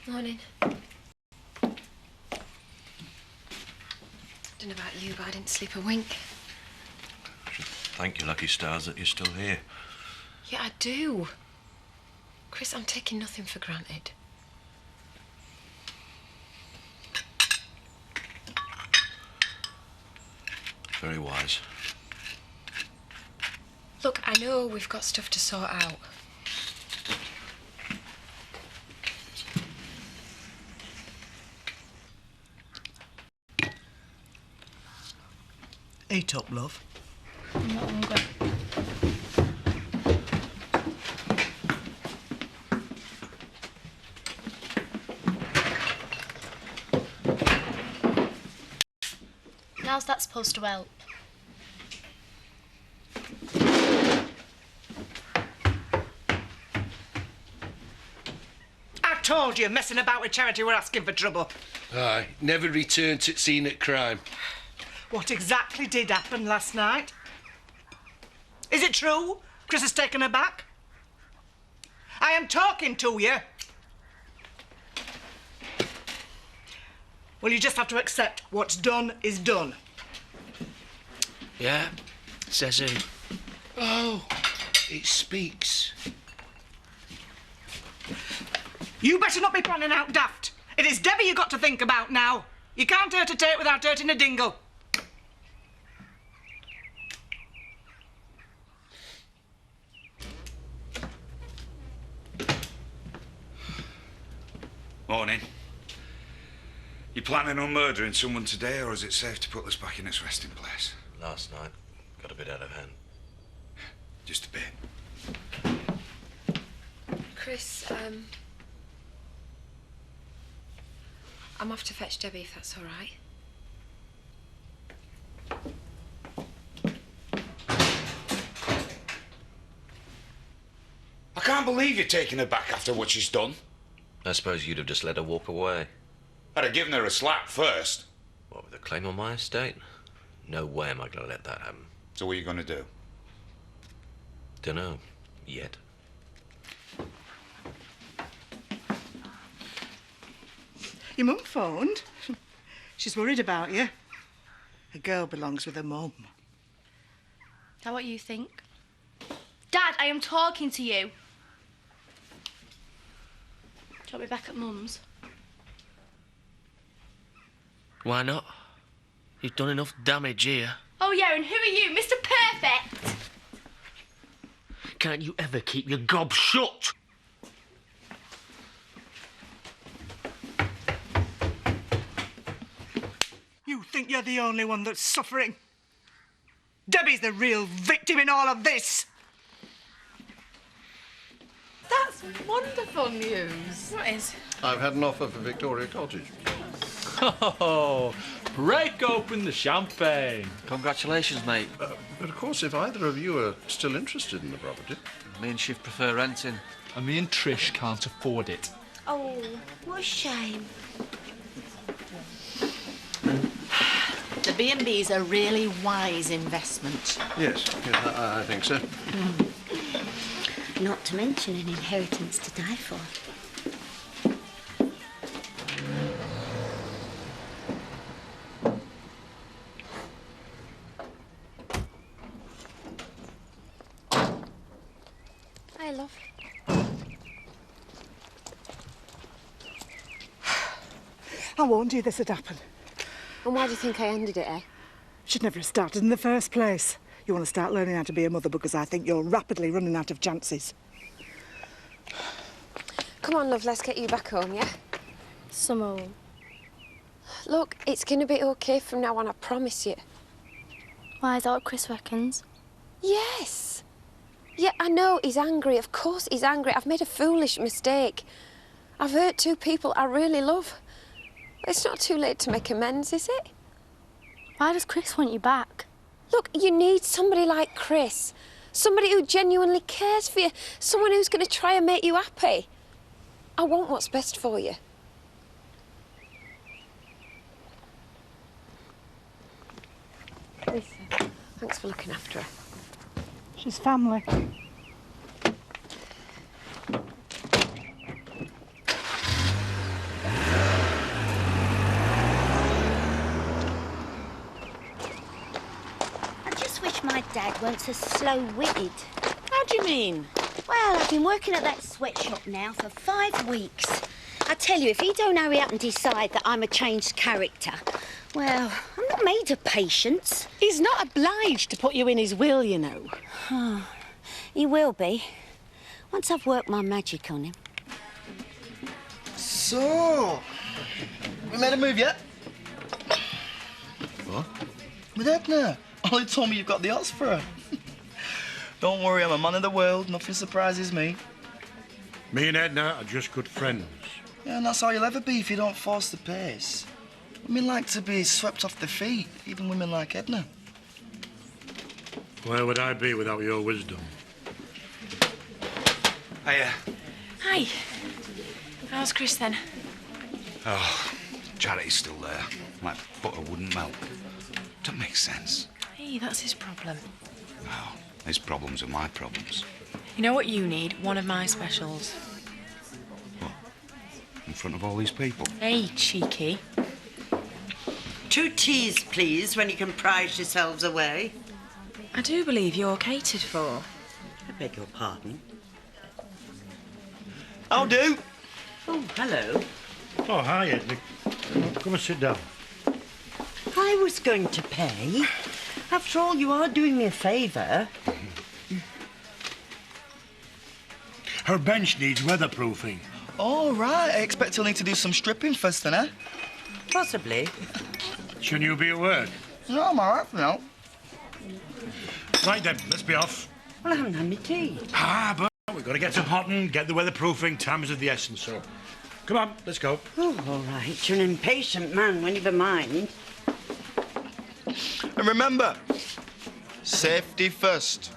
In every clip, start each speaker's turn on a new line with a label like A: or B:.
A: Morning. Don't know about you, but I didn't sleep a wink.
B: I should thank your lucky stars that you're still here.
A: Yeah, I do. Chris, I'm taking nothing for granted.
B: Very wise.
A: Look, I know we've got stuff to sort out.
C: Eat up, love.
D: I'm not hungry. How's that supposed to help?
C: I told you, messing about with charity were asking for trouble.
E: Aye, never return to scene at crime.
C: What exactly did happen last night? Is it true Chris has taken her back? I am talking to you. Well, you just have to accept what's done is done.
E: Yeah? Says who? Oh, it speaks.
C: You better not be planning out daft. It is Debbie you got to think about now. You can't hurt a tate without hurting a dingle.
F: Morning. You planning on murdering someone today, or is it safe to put this back in its resting place?
B: Last night, got a bit out of hand.
F: Just a bit.
A: Chris, I'm off to fetch Debbie, if that's all right.
F: I can't believe you're taking her back after what she's done.
B: I suppose you'd have just let her walk away.
F: I'd have given her a slap first.
B: What, with a claim on my estate? No way am I going to let that happen.
F: So what are you going to do?
B: Dunno. Yet.
C: Your mum phoned. She's worried about you. A girl belongs with her mum.
D: Is that what you think? Dad, I am talking to you. Do you want me back at Mum's?
E: Why not? You've done enough damage here.
D: Oh, yeah, and who are you, Mr. Perfect?
E: Can't you ever keep your gob shut?
C: You think you're the only one that's suffering? Debbie's the real victim in all of this.
G: That's wonderful news.
A: What is?
H: I've had an offer for Victoria Cottage.
I: Oh, break open the champagne.
J: Congratulations, mate.
H: But of course, if either of you are still interested in the property...
J: Me and Shiv prefer renting.
I: And me and Trish can't afford it.
G: Oh, what a shame. The B&B's a really wise investment.
H: Yes, I think so.
G: Not to mention an inheritance to die for.
A: Hi, love.
C: I warned you this would happen.
A: And why do you think I ended it, eh?
C: Should never have started in the first place. You want to start learning how to be a mother because I think you're rapidly running out of chances.
A: Come on, love, let's get you back home, yeah?
D: Some
A: Look, it's going to be OK from now on, I promise you.
D: Why, is that what Chris reckons?
A: Yes. Yeah, I know he's angry. Of course he's angry. I've made a foolish mistake. I've hurt two people I really love. It's not too late to make amends, is it?
D: Why does Chris want you back?
A: Look, you need somebody like Chris. Somebody who genuinely cares for you. Someone who's going to try and make you happy. I want what's best for you. Lisa, thanks for looking after her.
C: She's family.
G: Dad weren't so slow-witted.
K: How do you mean?
G: Well, I've been working at that sweatshop now for 5 weeks. I tell you, if he don't hurry up and decide that I'm a changed character, well, I'm not made of patience.
K: He's not obliged to put you in his will, you know.
G: Oh, he will be, once I've worked my magic on him.
L: So, we made a move yet?
H: What?
L: With Edna. Ollie told me you've got the odds for her. Don't worry, I'm a man of the world. Nothing surprises me.
M: Me and Edna are just good friends.
L: Yeah, and that's how you'll ever be if you don't force the pace. Women like to be swept off their feet, even women like Edna.
M: Where would I be without your wisdom?
F: Hiya.
N: Hi. How's Chris then?
F: Oh, Charity's still there. Like butter wouldn't melt. Don't make sense.
N: Hey, that's his problem.
F: Oh, his problems are my problems.
N: You know what you need? One of my specials.
F: What? In front of all these people?
N: Hey, cheeky.
K: 2 teas, please, when you can prize yourselves away.
N: I do believe you're catered for.
K: I beg your pardon.
L: I'll do.
K: Oh, hello.
M: Oh, hi, Edna. Come and sit down.
K: I was going to pay. After all, you are doing me a favour.
M: Her bench needs weatherproofing.
L: Oh, right. I expect you'll need to do some stripping first, then, eh?
K: Possibly.
M: Shouldn't you be at work?
L: No, I'm all right for now.
M: Right then, let's be off.
K: Well, I haven't had my tea.
M: But we've got to get some hotting, get the weatherproofing. Time is of the essence, so... Come on, let's go.
K: Oh, all right. You're an impatient man, when you've a mind.
L: And remember, safety first.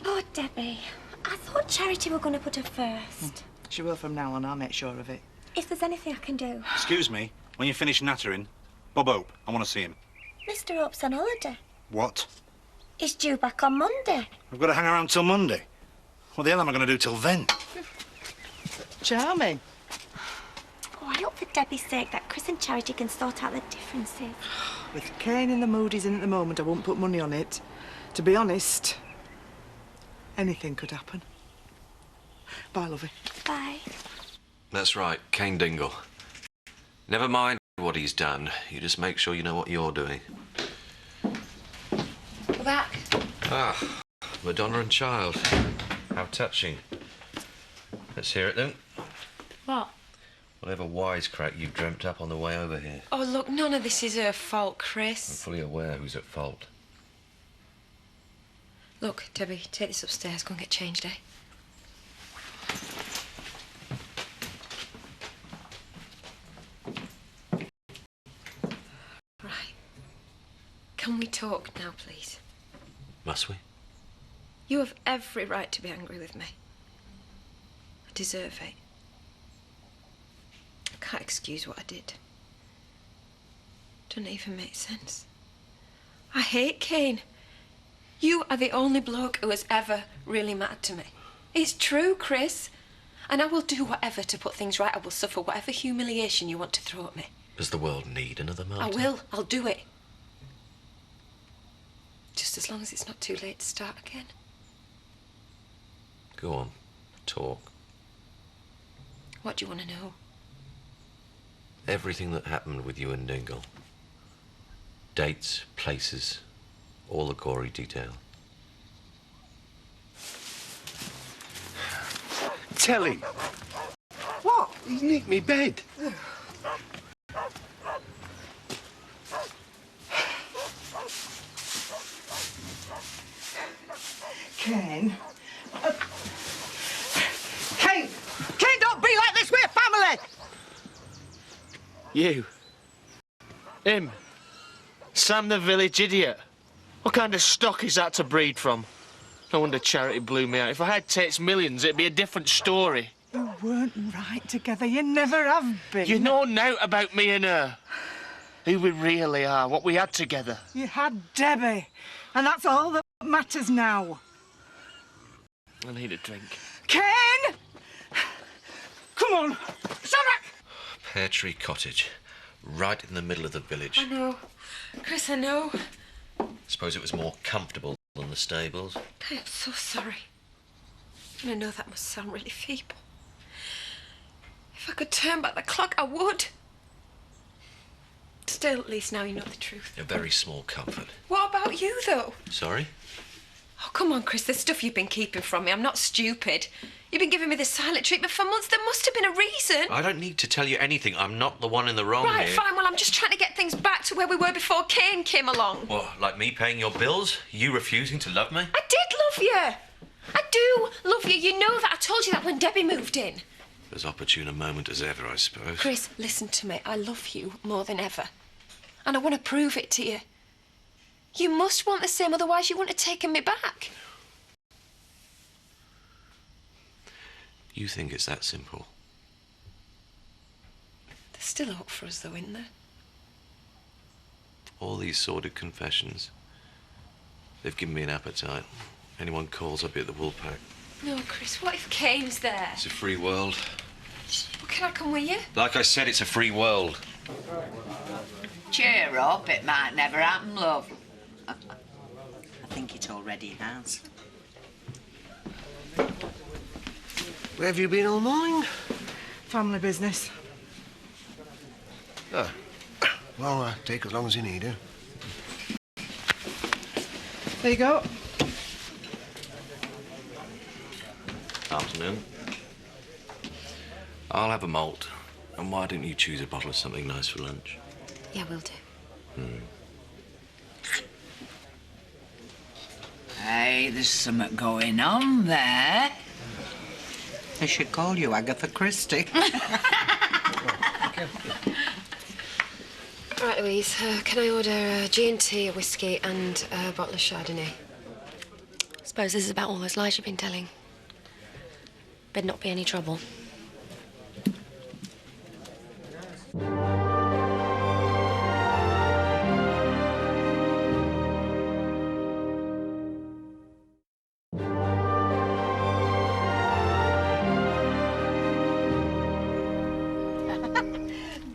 G: Oh, Debbie, I thought Charity were going to put her first.
C: She will from now on, I'll make sure of it.
G: If there's anything I can do.
O: Excuse me, when you finish nattering, Bob Hope, I want to see him.
G: Mr. Hope's on holiday.
O: What?
G: He's due back on Monday.
O: I've got to hang around till Monday. What the hell am I going to do till then?
C: Charming.
G: Oh, I hope for Debbie's sake that Chris and Charity can sort out the differences.
C: With Kane in the mood he's in at the moment, I won't put money on it. To be honest, anything could happen. Bye, lovey.
G: Bye.
B: That's right, Kane Dingle. Never mind what he's done. You just make sure you know what you're doing.
A: We're back.
B: Ah, Madonna and Child. How touching. Let's hear it then.
A: What?
B: Whatever wisecrack you dreamt up on the way over here.
A: Oh, look, none of this is her fault,
B: I'm
A: Chris.
B: fully aware who's at fault.
A: Look, Debbie, take this upstairs. Go and get changed, eh? Right. Can we talk now, please?
B: Must we?
A: You have every right to be angry with me. I deserve it. I can't excuse what I did. Doesn't even make sense. I hate Kane. You are the only bloke who has ever really mattered to me. It's true, Chris. And I will do whatever to put things right. I will suffer whatever humiliation you want to throw at me.
B: Does the world need another
A: I
B: martyr?
A: will. I'll do it. Just as long as it's not too late to start again.
B: Go on, talk.
A: What do you want to know?
B: Everything that happened with you and Dingle. Dates, places, all the gory detail.
M: Tell him.
C: What?
M: He's nicked me bed.
C: Kane. Kane! Kane, don't be like this! We're family!
E: You. Him. Sam the village idiot. What kind of stock is that to breed from? No wonder Charity blew me out. If I had Tate's millions, it'd be a different story.
C: You weren't right together. You never have been.
E: You know nought about me and her. Who we really are, what we had together.
C: You had Debbie. And that's all that matters now.
E: I need a drink.
C: Kane! Come on! Shut up!
B: Pear Tree Cottage. Right in the middle of the village.
A: I know. Chris, I know.
B: Suppose it was more comfortable than the stables.
A: I am so sorry. And I know that must sound really feeble. If I could turn back the clock, I would. Still, at least now you know the truth.
B: A very small comfort.
A: What about you, though?
B: Sorry?
A: Oh, come on, Chris. There's stuff you've been keeping from me. I'm not stupid. You've been giving me this silent treatment for months. There must have been a reason.
B: I don't need to tell you anything. I'm not the one in the wrong
A: Right,
B: here.
A: fine. Well, I'm just trying to get things back to where we were before Kane came along.
B: What, like me paying your bills? You refusing to love me?
A: I did love you. I do love you. You know that. I told you that when Debbie moved in.
B: As opportune a moment as ever, I suppose.
A: Chris, listen to me. I love you more than ever. And I want to prove it to you. You must want the same, otherwise you wouldn't have taken me back.
B: You think it's that simple?
A: There's still hope for us, though, isn't there?
B: All these sordid confessions. They've given me an appetite. Anyone calls, I'll be at the Woolpack.
A: No, Chris, what if Kane's there?
B: It's a free world.
A: Well, can I come with you?
B: Like I said, it's a free world.
P: Cheer up, it might never happen, love. I think it already has.
Q: Where have you been all morning?
C: Family business.
Q: Oh. Well, take as long as you need,
C: There you go.
B: Afternoon. I'll have a malt. And why don't you choose a bottle of something nice for lunch?
A: Yeah, we'll do.
P: Hey, there's something going on there. They should call you Agatha Christie.
A: Right, Louise, can I order a G&T, a whiskey and a bottle of Chardonnay? I suppose this is about all those lies you've been telling. Better not be any trouble.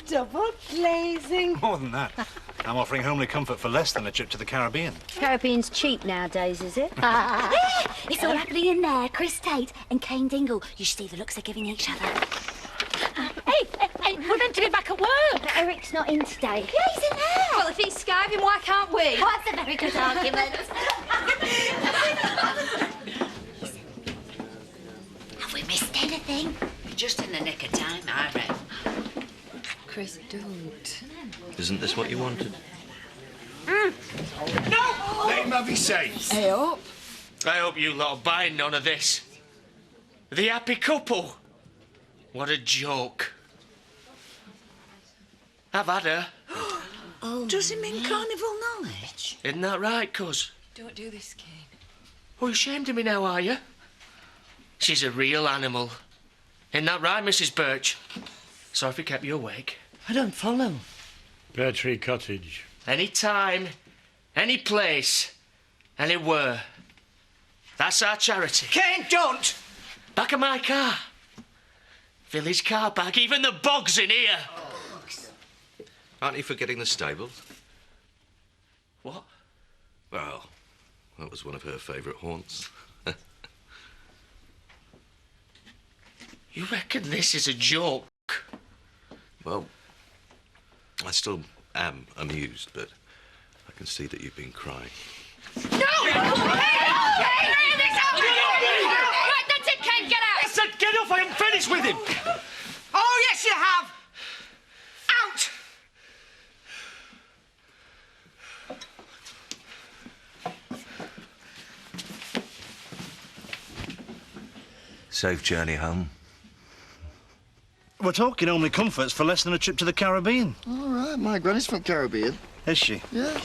K: Double glazing.
O: More than that. I'm offering homely comfort for less than a trip to the Caribbean.
G: Caribbean's cheap nowadays, is it?
R: It's all happening in there. Chris Tate and Kane Dingle. You should see the looks they're giving each other.
G: Hey, we're meant to be back at work. But Eric's not in today.
R: Yeah, he's in there.
A: Well, if he's skiving, why can't we?
R: Oh, that's a very good argument. Have we missed anything?
P: You're just in the nick of time, I reckon.
A: Chris, don't.
B: Isn't this what you wanted?
Q: No! Let him have his say.
A: Hey up.
E: I hope you lot are buying none of this. The happy couple. What a joke. I've had her.
P: Oh, does it mean carnival knowledge?
E: Isn't that right, cuz?
A: Don't do this, Kane.
E: Oh, you're ashamed of me now, are you? She's a real animal. Isn't that right, Mrs. Birch? Sorry if we kept you awake.
K: I don't follow.
M: Pear Tree Cottage.
E: Any time, any place, anywhere. That's our charity.
C: Kane, don't!
E: Back of my car. Village car park, even the bog's in here.
B: Aren't you forgetting the stables?
E: What?
B: Well, that was one of her favourite haunts.
E: You reckon this is a joke?
B: Well, I still am amused, but I can see that you've been crying.
A: No! Right, that's it, Kane, get out!
E: I said get off, I am finished with him!
C: Oh, yes, you have! Out!
B: Safe journey home.
O: We're talking homely comforts for less than a trip to the Caribbean.
Q: All right, my granny's from Caribbean.
O: Is she?
Q: Yeah.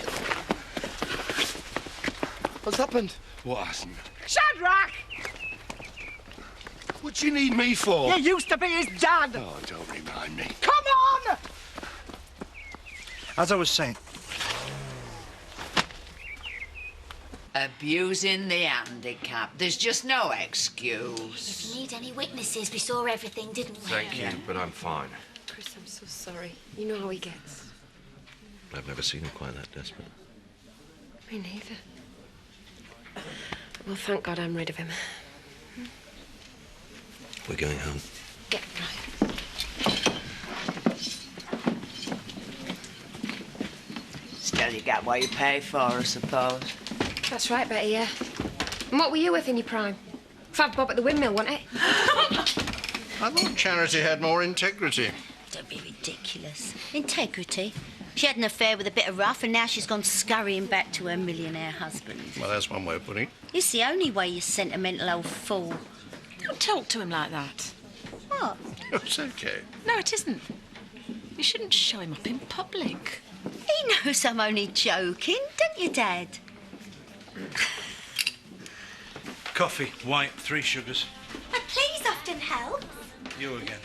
Q: What's happened?
F: What hasn't?
C: Shadrach!
Q: What do you need me for?
C: You used to be his dad.
Q: Oh, don't remind me.
C: Come on!
O: As I was saying,
P: Abusing the handicap. There's just no excuse.
R: Didn't need any witnesses. We saw everything, didn't we?
B: Thank you, but I'm fine.
A: Chris, I'm so sorry. You know how he gets.
B: I've never seen him quite that desperate.
A: Me neither. Well, thank God I'm rid of him.
B: We're going home.
A: Get right.
P: Still, you get what you pay for, I suppose.
A: That's right, Betty, yeah. And what were you with in your prime? Fab Bob at the windmill, wasn't it?
H: I thought Charity had more integrity.
G: Don't be ridiculous. Integrity? She had an affair with a bit of rough and now she's gone scurrying back to her millionaire husband.
H: Well, that's one way of putting it.
G: It's the only way, you sentimental old fool.
N: Don't talk to him like that.
G: What?
H: It's okay.
N: No, it isn't. You shouldn't show him up in public.
G: He knows I'm only joking, don't you, Dad?
M: Coffee, white, 3 sugars.
R: Please often help.
M: You again.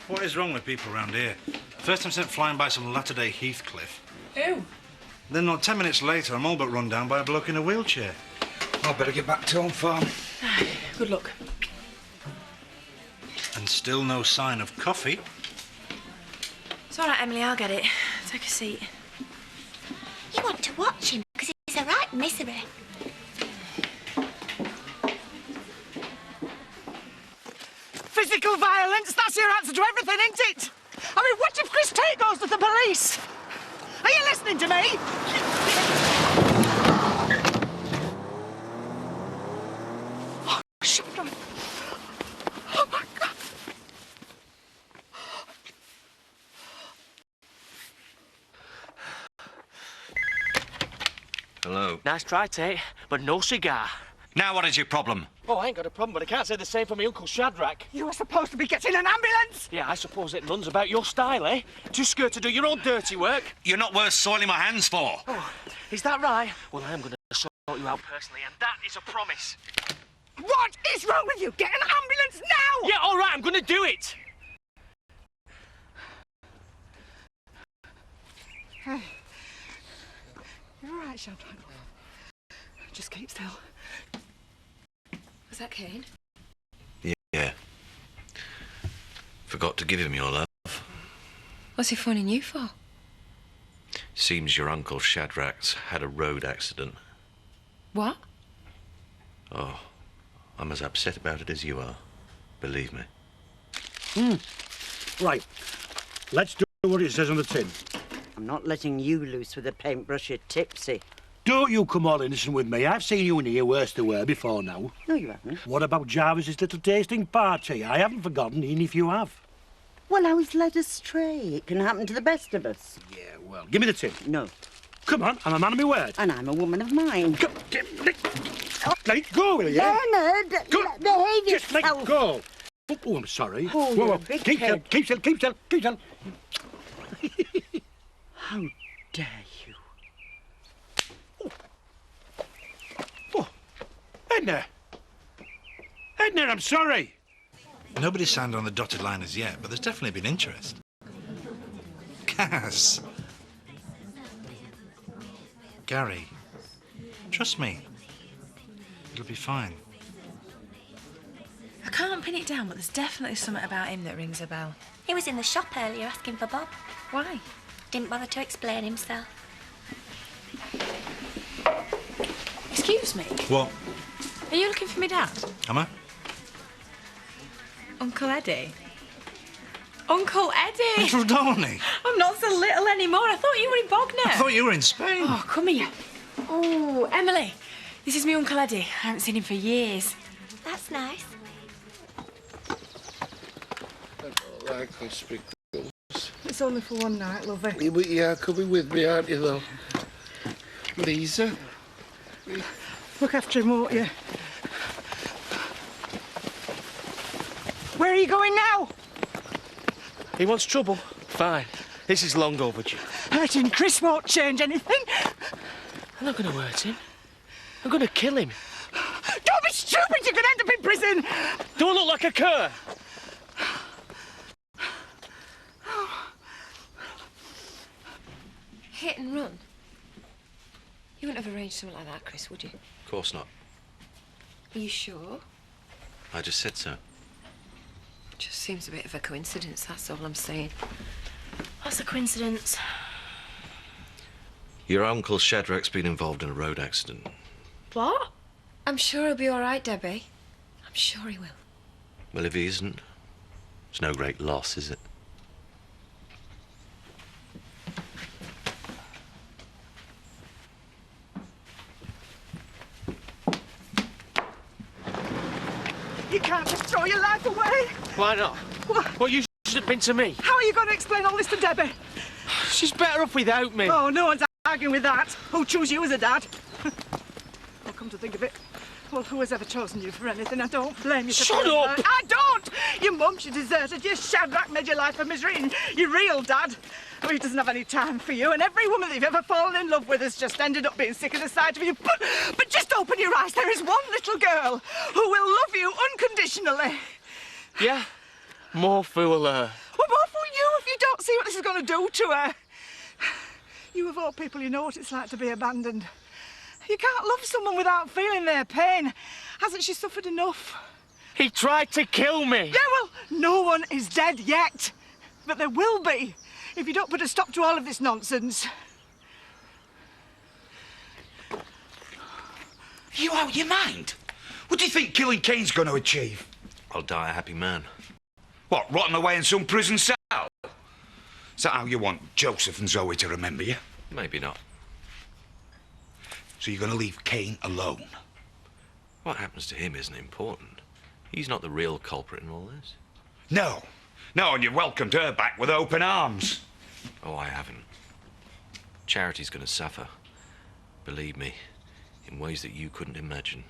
M: What is wrong with people around here? First I'm sent flying by some latter-day Heathcliff.
N: Who?
M: Then not 10 minutes later, I'm all but run down by a bloke in a wheelchair. I better get back to home farm.
N: Good luck.
M: And still no sign of coffee.
N: It's all right, Emily, I'll get it. Take a seat.
R: You want to watch him because he's a right misery.
C: Physical violence, that's your answer to everything, isn't it? I mean, what if Chris Tate goes to the police? Are you listening to me? Oh, shit. Oh, my God.
B: Hello.
E: Nice try, Tate, but no cigar.
M: Now what is your problem?
E: Oh, I ain't got a problem, but I can't say the same for my Uncle Shadrach.
C: You were supposed to be getting an ambulance.
E: Yeah, I suppose it runs about your style, eh? Too scared to do your own dirty work.
M: You're not worth soiling my hands for.
E: Oh, is that right? Well, I am going to sort you out personally, and that is a promise.
C: What is wrong with you? Get an ambulance now!
E: Yeah, all right, I'm going to do it.
C: Hey. You're all right, Shadrach. Just keep still.
A: Was that Kane?
B: Yeah. Forgot to give him your love.
A: What's he phoning you for?
B: Seems your Uncle Shadrach's had a road accident.
A: What?
B: Oh, I'm as upset about it as you are. Believe me.
O: Right. Let's do what it says on the tin.
K: I'm not letting you loose with a paintbrush, you're tipsy.
O: Don't you come all innocent with me. I've seen you in here worse to wear before now.
K: No, you haven't.
O: What about Jarvis's little tasting party? I haven't forgotten, even if you have.
K: Well, I was led astray. It can happen to the best of us.
O: Yeah, well, give me the tin.
K: No.
O: Come on, I'm a man of my word.
K: And I'm a woman of mine.
O: Let go, will you?
K: Leonard, behave
O: Just
K: yourself.
O: let go. Oh, I'm sorry.
K: Oh,
O: whoa,
K: you're
O: whoa.
K: a big
O: Keep still,
K: head.
O: keep still, keep still, keep still.
K: How dare you?
O: Edna! Edna, I'm sorry.
M: Nobody's signed on the dotted line as yet, but there's definitely been interest. Cass. Gary. Trust me. It'll be fine.
N: I can't pin it down, but there's definitely something about him that rings a bell.
R: He was in the shop earlier asking for Bob.
N: Why?
R: Didn't bother to explain himself.
N: Excuse me.
M: What?
N: Are you looking for me, Dad?
M: Am I?
N: Uncle Eddie? Uncle Eddie!
M: Little Donny.
N: I'm not so little anymore. I thought you were in Bognor.
M: I thought you were in Spain.
N: Oh, come here. Oh, Emily. This is me Uncle Eddie. I haven't seen him for years.
R: That's nice.
H: I can speak.
C: It's only for one night, lovey.
H: But you're coming with me, aren't you, though? Lisa?
C: Look after him, won't you? Where are you going now?
E: He wants trouble. Fine. This is long overdue.
C: Hurting Chris won't change anything.
E: I'm not going to hurt him. I'm going to kill him.
C: Don't be stupid, you could end up in prison.
E: Do I look like a cur?
A: Hit and run? You wouldn't have arranged something like that, Chris, would you?
B: Of course not.
A: Are you sure?
B: I just said so.
A: Just seems a bit of a coincidence, that's all I'm saying.
D: What's a coincidence?
B: Your Uncle Shadrach's been involved in a road accident.
D: What?
A: I'm sure he'll be all right, Debbie. I'm sure he will.
B: Well, if he isn't, it's no great loss, is it?
C: You can't just throw your life away.
E: Why not? What you should have been to me.
C: How are you going to explain all this to Debbie?
E: She's better off without me.
C: Oh, no one's arguing with that. Who chose you as a dad? Well, come to think of it, well, who has ever chosen you for anything? I don't blame you.
E: Shut up!
C: I don't! Your mum, she deserted you. Shadrach made your life a misery, and your real dad, oh, he doesn't have any time for you. And every woman that you've ever fallen in love with has just ended up being sick of the sight of you. But just open your eyes. There is one little girl who will love you unconditionally.
E: Yeah? More fool her.
C: Well, more for you if you don't see what this is going to do to her. You, of all people, you know what it's like to be abandoned. You can't love someone without feeling their pain. Hasn't she suffered enough?
E: He tried to kill me.
C: Yeah, well, no one is dead yet. But there will be, if you don't put a stop to all of this nonsense.
F: You out your mind? What do you think killing Kane's going to achieve?
B: I'll die a happy man.
F: What, rotting away in some prison cell? Is that how you want Joseph and Zoe to remember you?
B: Maybe not.
F: So you're going to leave Kane alone?
B: What happens to him isn't important. He's not the real culprit in all this.
F: No. No, and you've welcomed her back with open arms.
B: Oh, I haven't. Charity's going to suffer. Believe me, in ways that you couldn't imagine.